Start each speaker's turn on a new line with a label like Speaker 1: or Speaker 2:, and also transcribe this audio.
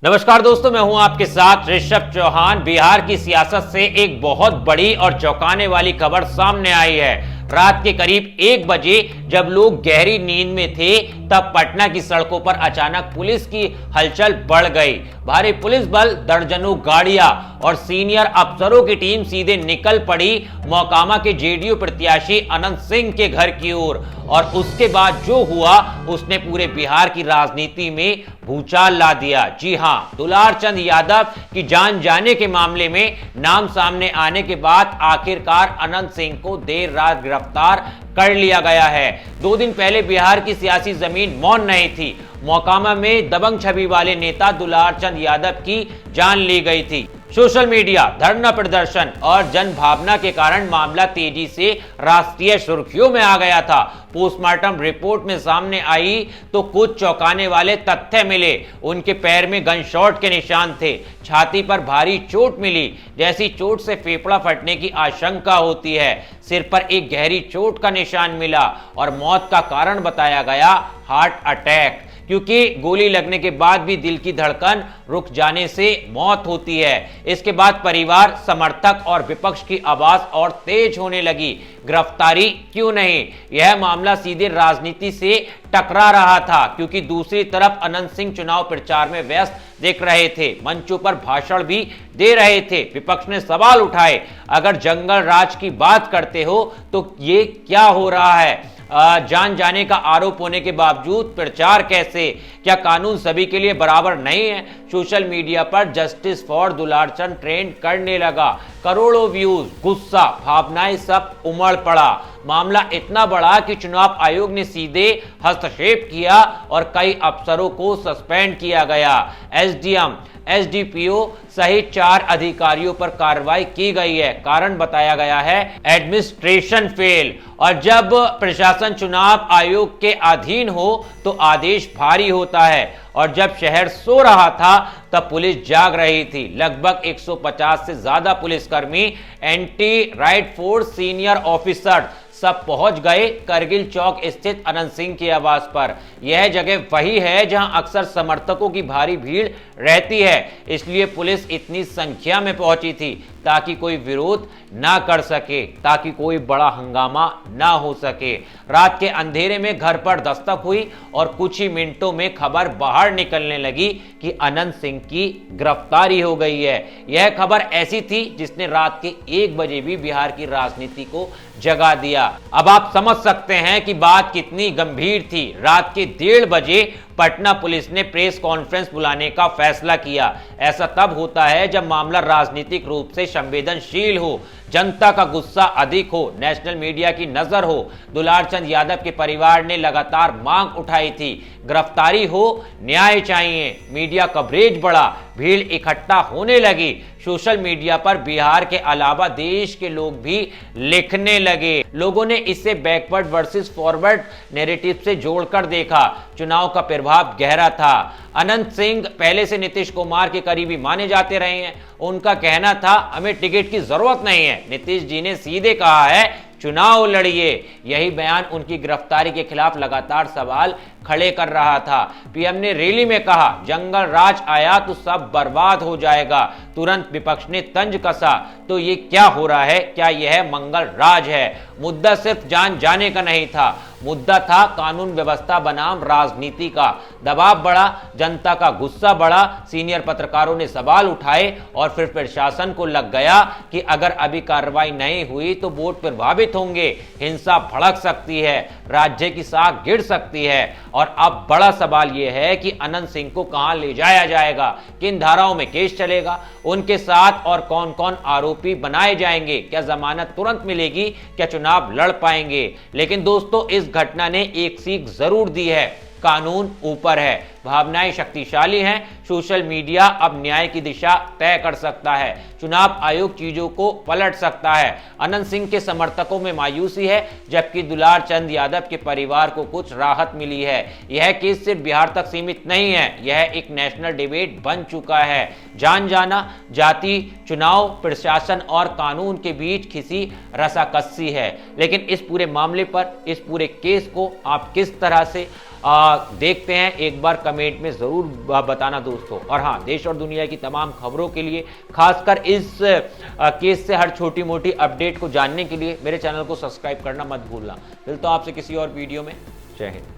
Speaker 1: नमस्कार दोस्तों, मैं हूं आपके साथ ऋषभ चौहान। बिहार की सियासत से एक बहुत बड़ी और चौंकाने वाली खबर सामने आई है। रात के करीब 1 बजे जब लोग गहरी नींद में थे, तब पटना की सड़कों पर अचानक पुलिस की हलचल बढ़ गई। भारी पुलिस बल, दर्जनों गाड़ियां और सीनियर अफसरों की टीम सीधे निकल पड़ी मोकामा के जेडीयू प्रत्याशी अनंत सिंह के घर की ओर। और उसके बाद जो हुआ उसने पूरे बिहार की राजनीति में भूचाल ला दिया। जी हां, दुलारचंद यादव की जान जाने के मामले में नाम सामने आने के बाद आखिरकार अनंत सिंह को देर रात गिरफ्तार कर लिया गया है। 2 दिन पहले बिहार की सियासी जमीन मौन नहीं थी। मोकामा में दबंग छवि वाले नेता दुलारचंद यादव की जान ली गई थी। सोशल मीडिया, धरना प्रदर्शन और जन भावना के कारण मामला तेजी से राष्ट्रीय सुर्खियों में आ गया था। पोस्टमार्टम रिपोर्ट में सामने आई तो कुछ चौंकाने वाले तथ्य मिले। उनके पैर में गन शॉट के निशान थे, छाती पर भारी चोट मिली, जैसी चोट से फेफड़ा फटने की आशंका होती है। सिर पर एक गहरी चोट का निशान मिला और मौत का कारण बताया गया हार्ट अटैक, क्योंकि गोली लगने के बाद भी दिल की धड़कन रुक जाने से मौत होती है। इसके बाद परिवार, समर्थक और विपक्ष की आवाज और तेज होने लगी। गिरफ्तारी क्यों नहीं? यह मामला सीधे राजनीति से टकरा रहा था, क्योंकि दूसरी तरफ अनंत सिंह चुनाव प्रचार में व्यस्त दिख रहे थे, मंचों पर भाषण भी दे रहे थे। विपक्ष ने सवाल उठाए, अगर जंगल राज की बात करते हो तो ये क्या हो रहा है? जान जाने का आरोप होने के बावजूद प्रचार कैसे? क्या कानून सभी के लिए बराबर नहीं है? सोशल मीडिया पर जस्टिस फॉर दुलारचंद ट्रेंड करने लगा। करोड़ों व्यूज, गुस्सा, भावनाएं सब उमड़ पड़ा। मामला इतना बड़ा कि चुनाव आयोग ने सीधे हस्तक्षेप किया और कई अफसरों को सस्पेंड किया गया। एसडीएम, एसडीपीओ सहित 4 अधिकारियों पर कार्रवाई की गई है। कारण बताया गया है एडमिनिस्ट्रेशन फेल। और जब प्रशासन चुनाव आयोग के अधीन हो तो आदेश भारी होता है, और जब शहर सो रहा था तब पुलिस जाग रही थी। लगभग 150 से ज्यादा पुलिसकर्मी, anti right force, senior officer सब पहुंच गए करगिल चौक स्थित अनंत सिंह के आवास पर। यह जगह वही है जहां अक्सर समर्थकों की भारी भीड़ रहती है, इसलिए पुलिस इतनी संख्या में पहुंची थी ताकि कोई विरोध ना कर सके, ताकि कोई बड़ा हंगामा ना हो सके। रात के अंधेरे में घर पर दस्तक हुई और कुछ ही मिनटों में खबर बाहर निकलने लगी कि अनंत सिंह की गिरफ्तारी हो गई है। यह खबर ऐसी थी जिसने रात के 1 बजे भी बिहार की राजनीति को जगा दिया। अब आप समझ सकते हैं कि बात कितनी गंभीर थी। रात के 1:30 बजे पटना पुलिस ने प्रेस कॉन्फ्रेंस बुलाने का फैसला किया। ऐसा तब होता है जब मामला राजनीतिक रूप से संवेदनशील हो, जनता का गुस्सा अधिक हो, नेशनल मीडिया की नजर हो। दुलारचंद यादव के परिवार ने लगातार मांग उठाई थी, गिरफ्तारी हो, न्याय चाहिए। मीडिया कवरेज बढ़ा, भीड़ इकट्ठा होने लगी। सोशल मीडिया पर बिहार के अलावा देश के लोग भी लिखने लगे। लोगों ने इसे बैकवर्ड वर्सेस फॉरवर्ड नैरेटिव से जोड़कर देखा। चुनाव का प्रभाव गहरा था। अनंत सिंह पहले से नीतीश कुमार के करीबी माने जाते रहे हैं। उनका कहना था, हमें टिकट की जरूरत नहीं है। नीतीश जी ने सीधे कहा है, चुनाव लड़िए। यही बयान उनकी गिरफ्तारी के खिलाफ लगातार सवाल खड़े कर रहा था। पीएम ने रैली में कहा, जंगल राज आया तो सब बर्बाद हो जाएगा। तुरंत विपक्ष ने तंज कसा, तो ये क्या हो रहा है? क्या यह मंगल राज है? मुद्दा सिर्फ जान जाने का नहीं था, मुद्दा था कानून व्यवस्था बनाम राजनीति का। दबाव बढ़ा, जनता का गुस्सा बढ़ा, सीनियर पत्रकारों ने सवाल उठाए और फिर प्रशासन को लग गया कि अगर अभी कार्रवाई नहीं हुई तो वोट प्रभावित होंगे, हिंसा भड़क सकती है, राज्य की साख गिर सकती है। और अब बड़ा सवाल यह है कि अनंत सिंह को कहां ले जाया जाएगा, किन धाराओं में केस चलेगा, उनके साथ और कौन कौन आरोपी बनाए जाएंगे, क्या जमानत तुरंत मिलेगी, क्या चुनाव लड़ पाएंगे? लेकिन दोस्तों, इस घटना ने एक सीख जरूर दी है, कानून ऊपर है, भावनाएं शक्तिशाली हैं। सोशल मीडिया अब न्याय की दिशा तय कर सकता है, चुनाव आयोग चीजों को पलट सकता है। अनंत सिंह के समर्थकों में मायूसी है, जबकि दुलारचंद यादव के परिवार को कुछ राहत मिली है। यह केस सिर्फ बिहार तक सीमित नहीं है, यह एक नेशनल डिबेट बन चुका है। जान जाना, जाति, चुनाव, प्रशासन और कानून के बीच खिसी रसाकसी है। लेकिन इस पूरे मामले पर, इस पूरे केस को आप किस तरह से देखते हैं, एक बार कमेंट कमेंट में जरूर बताना दोस्तों। और हाँ, देश और दुनिया की तमाम खबरों के लिए, खासकर इस केस से हर छोटी मोटी अपडेट को जानने के लिए मेरे चैनल को सब्सक्राइब करना मत भूलना। मिलता हूं आपसे किसी और वीडियो में। जय हिंद।